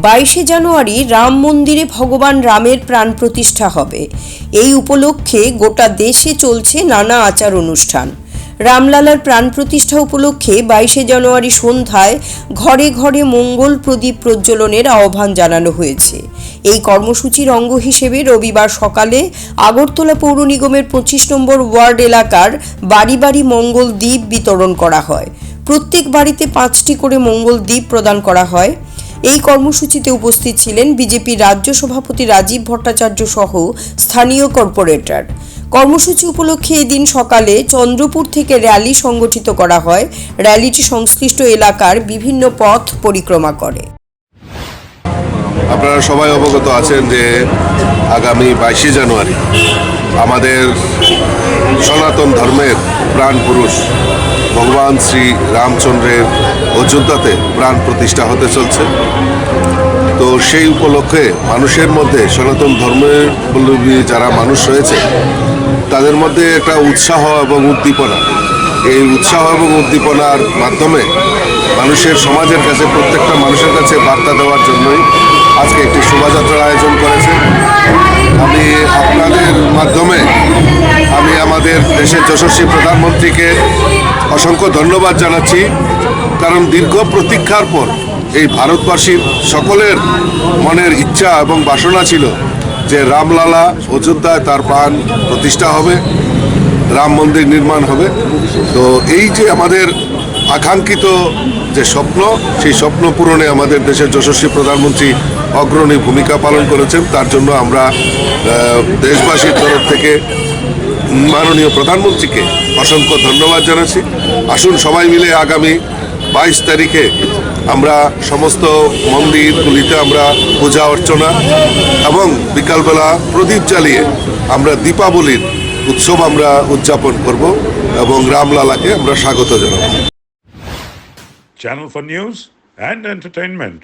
22শে জানুয়ারি রাম মন্দিরে ভগবান রামের প্রাণ প্রতিষ্ঠা হবে। এই উপলক্ষে গোটা দেশে চলছে নানা আচার অনুষ্ঠান। রামলালার প্রাণ প্রতিষ্ঠা উপলক্ষে 22শে জানুয়ারি সন্ধ্যায় ঘরে ঘরে মঙ্গল প্রদীপ প্রজ্বলনের আহ্বান জানানো হয়েছে। এই কর্মসূচির অঙ্গ হিসেবে রবিবার সকালে আগরতলা পৌর নিগমের 25 নম্বর ওয়ার্ড এলাকার বাড়ি বাড়ি মঙ্গল দ্বীপ বিতরণ করা হয়। প্রত্যেক বাড়িতে 5টি করে মঙ্গল দ্বীপ প্রদান করা হয়। এই কর্মসূচিতে উপস্থিত ছিলেন বিজেপির রাজ্য সভাপতি রাজীব ভট্টাচার্য সহ স্থানীয় কর্পোরেটর। কর্মসূচি উপলক্ষে এদিন সকালে চন্দ্রপুর থেকে র্যালি সংগঠিত করা হয়। র্যালিটি সংশ্লিষ্ট এলাকার বিভিন্ন পথ পরিক্রমা করে। আপনারা সবাই অবগত আছেন যে আগামী 22শে জানুয়ারি আমাদের সনাতন ধর্মের প্রাণ পুরুষ ভগবান শ্রী রামচন্দ্রের অযোধ্যাতে প্রাণ প্রতিষ্ঠা হতে চলছে। তো সেই উপলক্ষে মানুষের মধ্যে সনাতন ধর্মাবলম্বী যারা মানুষ রয়েছে তাদের মধ্যে একটা উৎসাহ এবং উদ্দীপনা, এই উৎসাহ এবং উদ্দীপনার মাধ্যমে মানুষের সমাজের কাছে প্রত্যেকটা মানুষের কাছে বার্তা দেওয়ার জন্যই আজকে একটি শোভাযাত্রার আয়োজন করেছে। আমি আপনাদের মাধ্যমে আমাদের দেশের যশস্বী প্রধানমন্ত্রীকে অসংখ্য ধন্যবাদ জানাচ্ছি, কারণ দীর্ঘ প্রতীক্ষার পর এই ভারতবাসীর সকলের মনের ইচ্ছা এবং বাসনা ছিল যে রামলালা অযোধ্যায় তার প্রাণ প্রতিষ্ঠা হবে, রাম মন্দির নির্মাণ হবে। তো এই যে আমাদের আকাঙ্ক্ষিত যে স্বপ্ন, সেই স্বপ্ন পূরণে আমাদের দেশের যশস্বী প্রধানমন্ত্রী অগ্রণী ভূমিকা পালন করেছেন। তার জন্য আমরা দেশবাসীর তরফ থেকে মাননীয় প্রধানমন্ত্রীকে অসংখ্য ধন্যবাদ জানাচ্ছি। আসুন সবাই মিলে আগামী 22 তারিখে আমরা সমস্ত মন্দিরগুলিতে আমরা পূজা অর্চনা এবং বিকালবেলা প্রদীপ জ্বালিয়ে আমরা দীপাবলির উৎসব আমরা উদযাপন করব এবং রামলালাকে আমরা স্বাগত জানাব। Channel for news and entertainment.